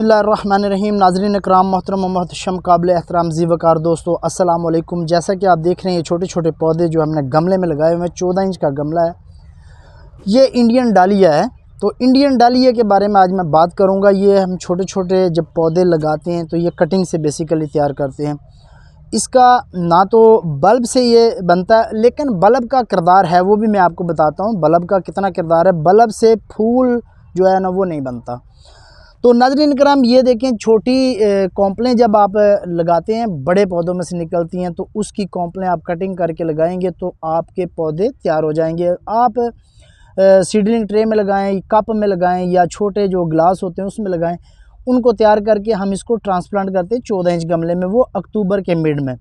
बिस्मिल्लाहिर्रहमानिर्रहीम। नाज़रीन इकराम, मोहतरम मोहतशम, काबिल एहतराम ज़ी वक़ार दोस्तों, अस्सलाम वालेकुम। जैसा कि आप देख रहे हैं, ये छोटे छोटे पौधे जो हमने गमले में लगाए हुए हैं, 14 इंच का गमला है। ये इंडियन डालिया है। तो इंडियन डालिया के बारे में आज मैं बात करूँगा। ये हम छोटे छोटे जब पौधे लगाते हैं तो ये कटिंग से बेसिकली तैयार करते हैं। इसका ना तो बल्ब से ये बनता है, लेकिन बल्ब का किरदार है, वो भी मैं आपको बताता हूँ बल्ब का कितना किरदार है। बल्ब से फूल जो है ना वो नहीं बनता। तो नाज़रीन करम, ये देखें, छोटी कॉम्पलें जब आप लगाते हैं बड़े पौधों में से निकलती हैं, तो उसकी कॉम्पलें आप कटिंग करके लगाएंगे तो आपके पौधे तैयार हो जाएंगे। आप सीडलिंग ट्रे में लगाएं, कप में लगाएं, या छोटे जो ग्लास होते हैं उसमें लगाएं। उनको तैयार करके हम इसको ट्रांसप्लांट करते हैं 14 इंच गमले में, वो अक्टूबर के मिड में।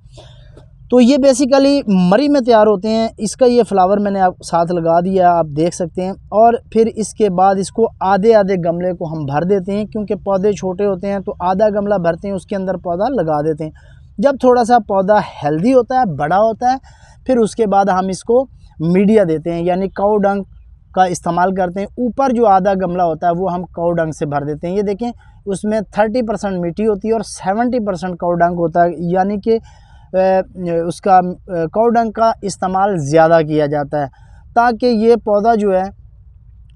तो ये बेसिकली मरी में तैयार होते हैं। इसका ये फ्लावर मैंने आप साथ लगा दिया, आप देख सकते हैं। और फिर इसके बाद इसको आधे आधे गमले को हम भर देते हैं, क्योंकि पौधे छोटे होते हैं तो आधा गमला भरते हैं, उसके अंदर पौधा लगा देते हैं। जब थोड़ा सा पौधा हेल्दी होता है, बड़ा होता है, फिर उसके बाद हम इसको मीडिया देते हैं, यानी काऊ डंग का इस्तेमाल करते हैं। ऊपर जो आधा गमला होता है वो हम काऊ डंग से भर देते हैं। ये देखें, उसमें 30% मिट्टी होती है और 70% काऊ डंग होता है, यानी कि उसका काऊ डंग का इस्तेमाल ज़्यादा किया जाता है ताकि ये पौधा जो है।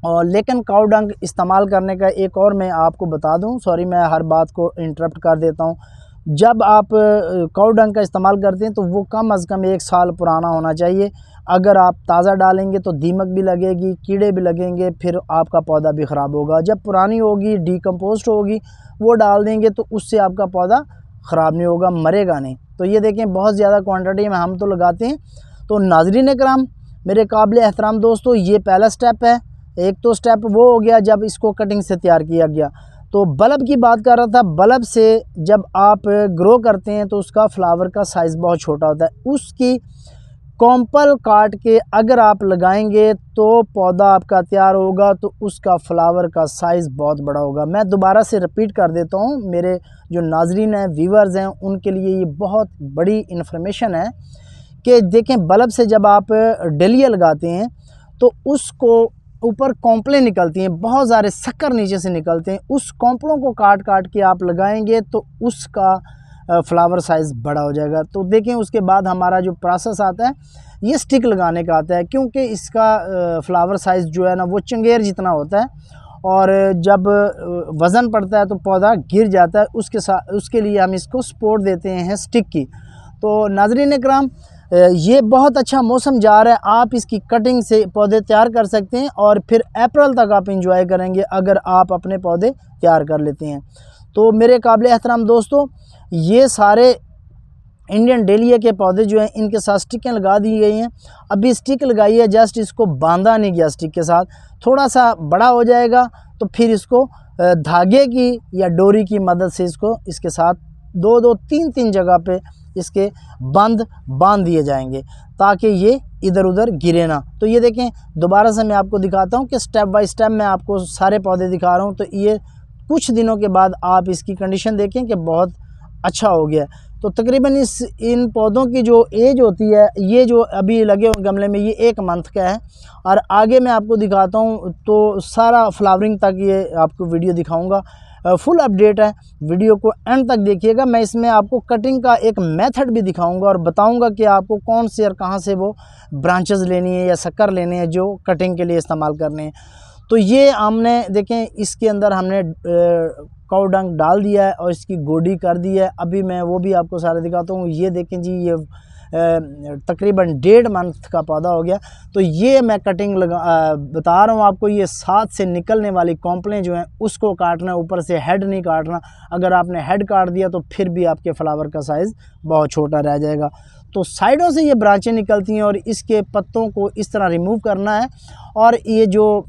और लेकिन काऊ डंग इस्तेमाल करने का एक और मैं आपको बता दूं, सॉरी मैं हर बात को इंटरप्ट कर देता हूं। जब आप काऊ डंग का इस्तेमाल करते हैं तो वो कम अज़ कम 1 साल पुराना होना चाहिए। अगर आप ताज़ा डालेंगे तो दीमक भी लगेगी, कीड़े भी लगेंगे, फिर आपका पौधा भी ख़राब होगा। जब पुरानी होगी, डिकम्पोस्ट होगी, वो डाल देंगे तो उससे आपका पौधा ख़राब नहीं होगा, मरेगा नहीं। तो ये देखें, बहुत ज़्यादा क्वांटिटी में हम तो लगाते हैं। तो नाज़रीन कराम, मेरे काबिल एहतराम दोस्तों, ये पहला स्टेप है। एक तो स्टेप वो हो गया जब इसको कटिंग से तैयार किया गया। तो बल्ब की बात कर रहा था। बल्ब से जब आप ग्रो करते हैं तो उसका फ्लावर का साइज़ बहुत छोटा होता है। उसकी कॉम्पल काट के अगर आप लगाएंगे तो पौधा आपका तैयार होगा, तो उसका फ्लावर का साइज़ बहुत बड़ा होगा। मैं दोबारा से रिपीट कर देता हूँ, मेरे जो नाजरीन हैं, व्यूवर्स हैं, उनके लिए ये बहुत बड़ी इन्फॉर्मेशन है कि देखें, बल्ब से जब आप डलिया लगाते हैं तो उसको ऊपर कॉम्पलें निकलती हैं, बहुत सारे शक्कर नीचे से निकलते हैं। उस कॉम्पलों को काट काट के आप लगाएंगे तो उसका फ्लावर साइज़ बड़ा हो जाएगा। तो देखें, उसके बाद हमारा जो प्रोसेस आता है ये स्टिक लगाने का आता है, क्योंकि इसका फ्लावर साइज़ जो है ना वो चंगेर जितना होता है, और जब वज़न पड़ता है तो पौधा गिर जाता है। उसके लिए हम इसको सपोर्ट देते हैं स्टिक की। तो नाज़रीन इकराम, ये बहुत अच्छा मौसम जा रहा है, आप इसकी कटिंग से पौधे तैयार कर सकते हैं और फिर अप्रैल तक आप इंजॉय करेंगे अगर आप अपने पौधे तैयार कर लेते हैं। तो मेरे काबिल एहतराम दोस्तों, ये सारे इंडियन डेलिया के पौधे जो हैं इनके साथ स्टिकें लगा दी गई हैं। अभी स्टिक लगाई है, जस्ट इसको बांधा नहीं गया स्टिक के साथ। थोड़ा सा बड़ा हो जाएगा तो फिर इसको धागे की या डोरी की मदद से इसको इसके साथ 2-2, 3-3 जगह पे इसके बांध दिए जाएंगे ताकि ये इधर उधर गिरे ना। तो ये देखें, दोबारा से मैं आपको दिखाता हूँ कि स्टेप बाय स्टेप मैं आपको सारे पौधे दिखा रहा हूँ। तो ये कुछ दिनों के बाद आप इसकी कंडीशन देखें कि बहुत अच्छा हो गया। तो तकरीबन इन पौधों की जो एज होती है, ये जो अभी लगे हुए गमले में, ये 1 मंथ का है। और आगे मैं आपको दिखाता हूँ तो सारा फ्लावरिंग तक ये आपको वीडियो दिखाऊंगा। फुल अपडेट है, वीडियो को एंड तक देखिएगा। मैं इसमें आपको कटिंग का एक मेथड भी दिखाऊंगा और बताऊंगा कि आपको कौन से और कहाँ से वो ब्रांचेस लेनी है या शक्कर लेने हैं जो कटिंग के लिए इस्तेमाल करने हैं। तो ये हमने देखें, इसके अंदर हमने काऊ डंग डाल दिया है और इसकी गोडी कर दी है। अभी मैं वो भी आपको सारे दिखाता हूँ। ये देखें जी, ये तकरीबन 1.5 मंथ का पौधा हो गया। तो ये मैं कटिंग बता रहा हूँ आपको। ये साथ से निकलने वाली कॉम्पलें जो हैं उसको काटना, ऊपर से हेड नहीं काटना। अगर आपने हेड काट दिया तो फिर भी आपके फ्लावर का साइज़ बहुत छोटा रह जाएगा। तो साइडों से ये ब्रांचें निकलती हैं और इसके पत्तों को इस तरह रिमूव करना है। और ये जो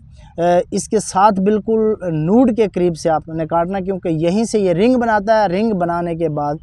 इसके साथ बिल्कुल नूड के करीब से आपने काटना, क्योंकि यहीं से ये रिंग बनाता है। रिंग बनाने के बाद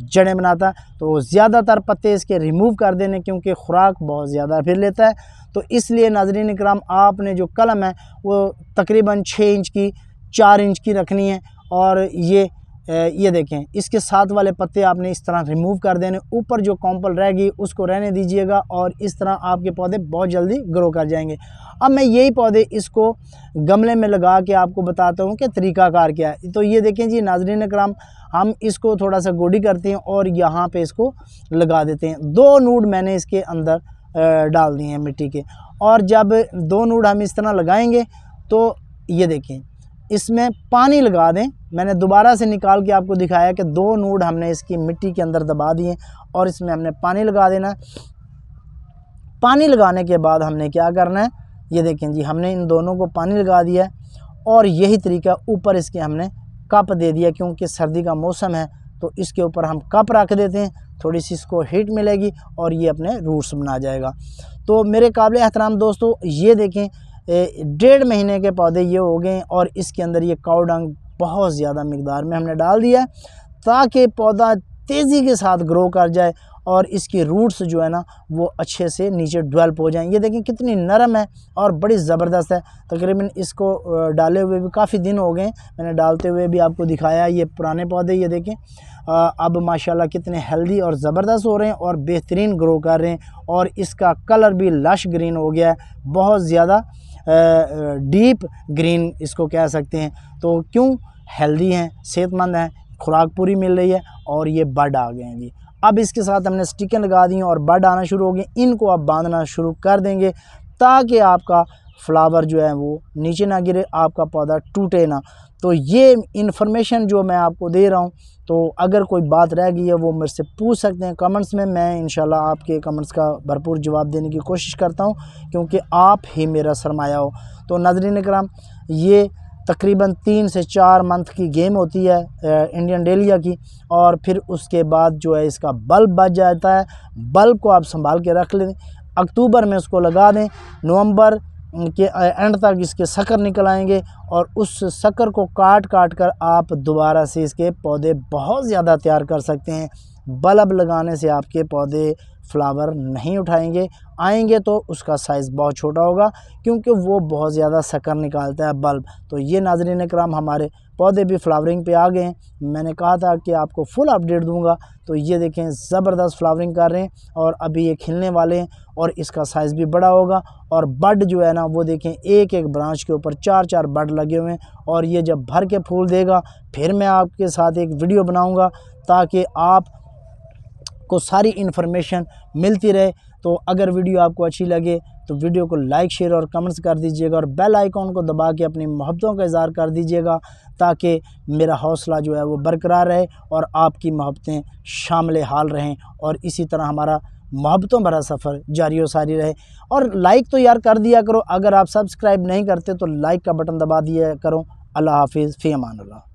जड़ें बनाता है। तो ज़्यादातर पत्ते इसके रिमूव कर देने, क्योंकि खुराक बहुत ज़्यादा फिर लेता है। तो इसलिए नाज़रीन इकराम, आपने जो कलम है वो तकरीबन 6 इंच की, 4 इंच की रखनी है। और ये ये देखें, इसके साथ वाले पत्ते आपने इस तरह रिमूव कर देने, ऊपर जो कॉम्पल रहेगी उसको रहने दीजिएगा और इस तरह आपके पौधे बहुत जल्दी ग्रो कर जाएंगे। अब मैं यही पौधे इसको गमले में लगा के आपको बताता हूँ कि तरीक़ाकार क्या है। तो ये देखें जी नाज़रीन कराम, हम इसको थोड़ा सा गोडी करते हैं और यहाँ पे इसको लगा देते हैं। 2 नूड मैंने इसके अंदर डाल दिए हैं मिट्टी के, और जब 2 नूड हम इस तरह लगाएंगे तो ये देखें इसमें पानी लगा दें। मैंने दोबारा से निकाल के आपको दिखाया कि 2 नूड हमने इसकी मिट्टी के अंदर दबा दिए और इसमें हमने पानी लगा देना है। पानी लगाने के बाद हमने क्या करना है, ये देखें जी हमने इन दोनों को पानी लगा दिया है और यही तरीका ऊपर इसके हमने कप दे दिया, क्योंकि सर्दी का मौसम है तो इसके ऊपर हम कप रख देते हैं, थोड़ी सी इसको हीट मिलेगी और ये अपने रूट्स बना जाएगा। तो मेरे काबिल एहतराम दोस्तों, ये देखें 1.5 महीने के पौधे ये हो गए और इसके अंदर ये काऊ डंग बहुत ज़्यादा मिकदार में हमने डाल दिया है ताकि पौधा तेज़ी के साथ ग्रो कर जाए और इसकी रूट्स जो है ना वो अच्छे से नीचे डेवलप हो जाएं। ये देखें कितनी नरम है और बड़ी ज़बरदस्त है। तकरीबन इसको डाले हुए भी काफ़ी दिन हो गए, मैंने डालते हुए भी आपको दिखाया। ये पुराने पौधे ये देखें अब माशाल्लाह कितने हेल्दी और ज़बरदस्त हो रहे हैं और बेहतरीन ग्रो कर रहे हैं और इसका कलर भी लश ग्रीन हो गया है, बहुत ज़्यादा डीप ग्रीन इसको कह सकते हैं। तो क्यों, हेल्दी हैं, सेहतमंद हैं, खुराक पूरी मिल रही है और ये बड आ गए हैं जी। अब इसके साथ हमने स्टिकें लगा दी हैं और बड आना शुरू हो गए। इनको आप बांधना शुरू कर देंगे ताकि आपका फ्लावर जो है वो नीचे ना गिरे, आपका पौधा टूटे ना। तो ये इन्फॉर्मेशन जो मैं आपको दे रहा हूँ, तो अगर कोई बात रह गई है वो मेरे से पूछ सकते हैं कमेंट्स में। मैं इंशाल्लाह आपके कमेंट्स का भरपूर जवाब देने की कोशिश करता हूँ, क्योंकि आप ही मेरा सरमाया हो। तो नाज़रीन कराम, ये तकरीबन 3 से 4 मंथ की गेम होती है इंडियन डेलिया की, और फिर उसके बाद जो है इसका बल्ब बच जाता है। बल्ब को आप संभाल के रख लें, अक्टूबर में उसको लगा दें, नवंबर के एंड तक इसके शक्कर निकल आएंगे और उस शक्कर को काट कर आप दोबारा से इसके पौधे बहुत ज़्यादा तैयार कर सकते हैं। बल्ब लगाने से आपके पौधे फ्लावर नहीं उठाएंगे, आएंगे तो उसका साइज़ बहुत छोटा होगा, क्योंकि वो बहुत ज़्यादा शक्कर निकालता है बल्ब। तो ये नाज़रीन कराम, हमारे पौधे भी फ्लावरिंग पे आ गए हैं। मैंने कहा था कि आपको फुल अपडेट दूंगा, तो ये देखें ज़बरदस्त फ्लावरिंग कर रहे हैं और अभी ये खिलने वाले हैं और इसका साइज़ भी बड़ा होगा। और बड जो है ना वो देखें, एक एक ब्रांच के ऊपर 4-4 बड लगे हुए हैं और ये जब भर के फूल देगा फिर मैं आपके साथ एक वीडियो बनाऊँगा ताकि आप को सारी इन्फॉर्मेशन मिलती रहे। तो अगर वीडियो आपको अच्छी लगे तो वीडियो को लाइक, शेयर और कमेंट्स कर दीजिएगा और बेल आइकॉन को दबा के अपनी मोहब्बतों का इज़हार कर दीजिएगा, ताकि मेरा हौसला जो है वो बरकरार रहे और आपकी मोहब्बतें शामिल हाल रहें और इसी तरह हमारा मोहब्बतों भरा सफ़र जारी व सारी रहे। और लाइक तो यार कर दिया करो, अगर आप सब्सक्राइब नहीं करते तो लाइक का बटन दबा दिया करो। अल्लाह हाफिज़, फ़ी अमान अल्लाह।